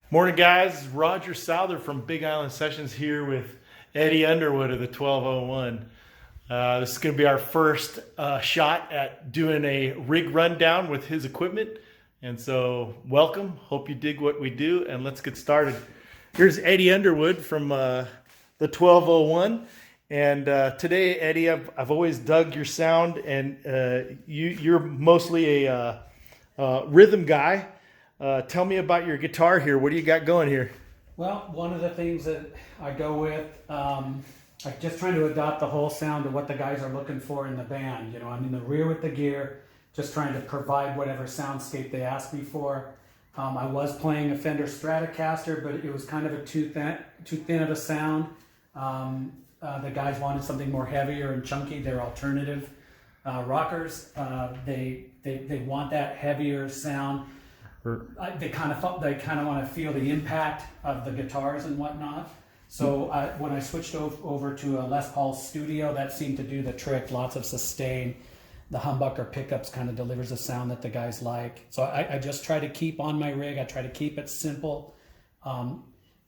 Morning, guys. Roger Souther from Big Island Sessions here with Eddie Underwood of the 1201. This is going to be our first shot at doing a rig rundown with his equipment. And so, welcome. Hope you dig what we do, and let's get started. Here's Eddie Underwood from the 1201. And today, Eddie, I've always dug your sound, and you're mostly a rhythm guy. Tell me about your guitar here. What do you got going here? Well, one of the things that I go with, I'm just trying to adopt the whole sound of what the guys are looking for in the band. You know, I'm in the rear with the gear, just trying to provide whatever soundscape they ask me for. I was playing a Fender Stratocaster, but it was kind of too thin of a sound. The guys wanted something more heavier and chunky. They're alternative rockers. They want that heavier sound. They kind of want to feel the impact of the guitars and whatnot. So when I switched over to a Les Paul Studio, that seemed to do the trick. Lots of sustain. The humbucker pickups kind of delivers a sound that the guys like. So I just try to keep on my rig. I try to keep it simple.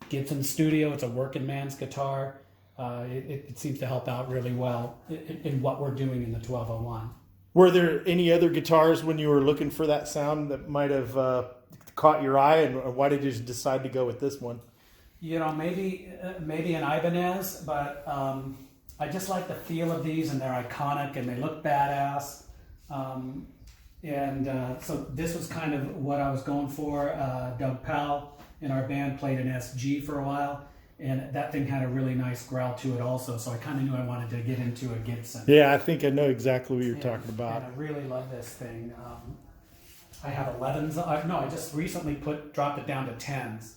Gibson Studio, it's a working man's guitar. It seems to help out really well in what we're doing in the 1201. Were there any other guitars when you were looking for that sound that might have caught your eye, and why did you decide to go with this one? You know, maybe an Ibanez, but I just like the feel of these, and they're iconic and they look badass. So this was kind of what I was going for. Doug Powell in our band played an SG for a while, and that thing had a really nice growl to it also, so I kind of knew I wanted to get into a Gibson. Yeah, I think I know exactly what you're talking about. And I really love this thing. I have 11s. I just recently dropped it down to 10s.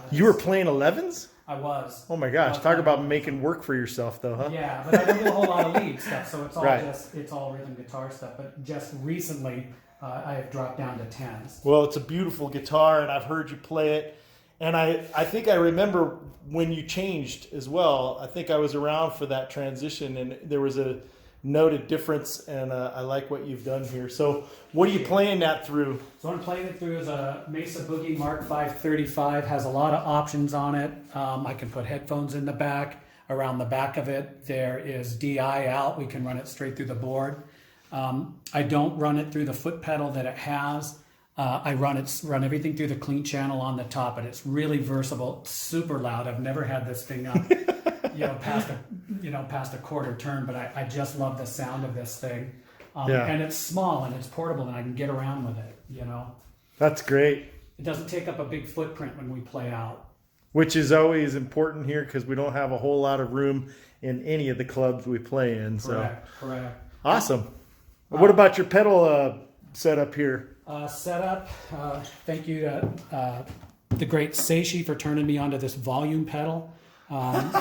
You were playing 11s? I was. Oh my gosh, talk about making work for yourself though, huh? Yeah, but I don't do a whole lot of lead stuff, so it's all Right. it's all rhythm guitar stuff. But just recently, I have dropped down to 10s. Well, it's a beautiful guitar, and I've heard you play it. And I think I remember when you changed as well. I think I was around for that transition, and there was a noted difference, and I like what you've done here. So what are you playing that through? So what I'm playing it through is a Mesa Boogie Mark 535. Has a lot of options on it. I can put headphones in the back. Around the back of it, there is DI out. We can run it straight through the board. I don't run it through the foot pedal that it has. I run everything through the clean channel on the top, and it's really versatile, super loud. I've never had this thing up, past a quarter turn, but I just love the sound of this thing. And it's small and it's portable, and I can get around with it. You know, That's great. it doesn't take up a big footprint when we play out. Which is always important here because we don't have a whole lot of room in any of the clubs we play in. Correct. Awesome. What about your pedal setup here? Setup. Thank you to the great Seishi for turning me onto this volume pedal.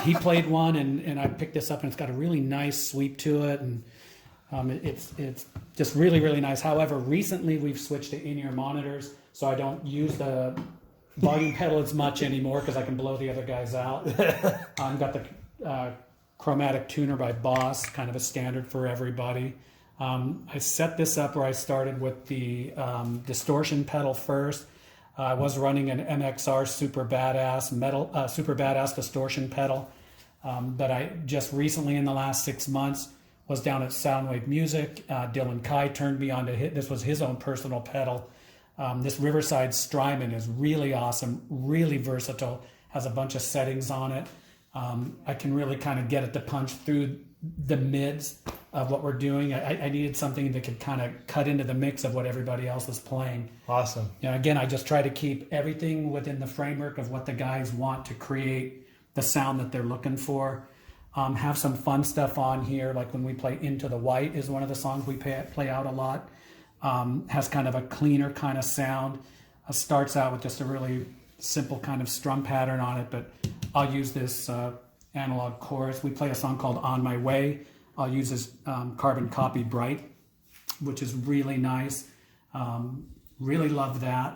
He played one, and I picked this up, and it's got a really nice sweep to it, and it's just really, really nice. However, recently we've switched to in-ear monitors, so I don't use the volume pedal as much anymore because I can blow the other guys out. I've got the chromatic tuner by Boss, kind of a standard for everybody. I set this up where I started with the distortion pedal first. I was running an MXR Super Badass distortion pedal, but I just recently, in the last 6 months, was down at Soundwave Music. Dylan Kai turned me on to this was his own personal pedal. This Riverside Strymon is really awesome, really versatile, has a bunch of settings on it. I can really kind of get it to punch through the mids of what we're doing. I needed something that could kind of cut into the mix of what everybody else is playing. Awesome. Again, I just try to keep everything within the framework of what the guys want to create the sound that they're looking for. Have some fun stuff on here, like when we play Into the White is one of the songs we play out a lot. Has kind of a cleaner kind of sound. Starts out with just a really simple kind of strum pattern on it, but I'll use this analog chorus. We play a song called On My Way. I'll use this carbon copy Bright, which is really nice. Really love that.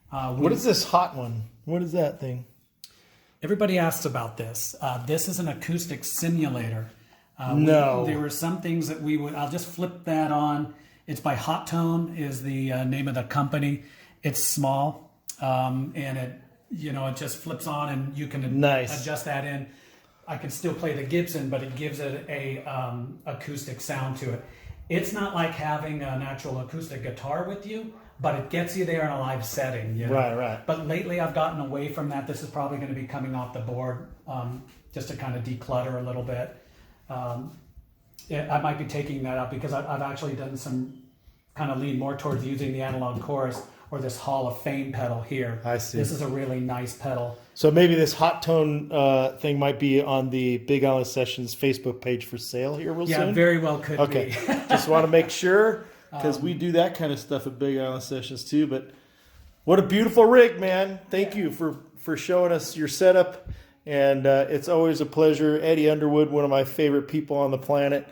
What is this hot one? What is that thing? Everybody asks about this. This is an acoustic simulator. No. There were some things that I'll just flip that on. It's by Hot Tone is the name of the company. It's small, and it just flips on and you can Nice. adjust that in. I can still play the Gibson, but it gives it a acoustic sound to it. It's not like having an actual acoustic guitar with you, but it gets you there in a live setting. Right. But lately I've gotten away from that. This is probably going to be coming off the board just to kind of declutter a little bit. I might be taking that up because I've actually done some kind of lean more towards using the analog chorus or this Hall of Fame pedal here. I see. This is a really nice pedal. So maybe this hot tone thing might be on the Big Island Sessions Facebook page for sale here real soon? Yeah, very well could Okay. be. Just want to make sure, because we do that kind of stuff at Big Island Sessions too. But what a beautiful rig, man. Thank you for showing us your setup. And it's always a pleasure. Eddie Underwood, one of my favorite people on the planet,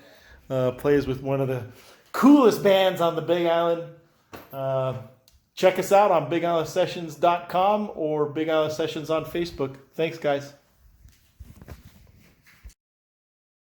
plays with one of the coolest bands on the Big Island. Check us out on BigIslandSessions.com or Big Island Sessions on Facebook. Thanks, guys.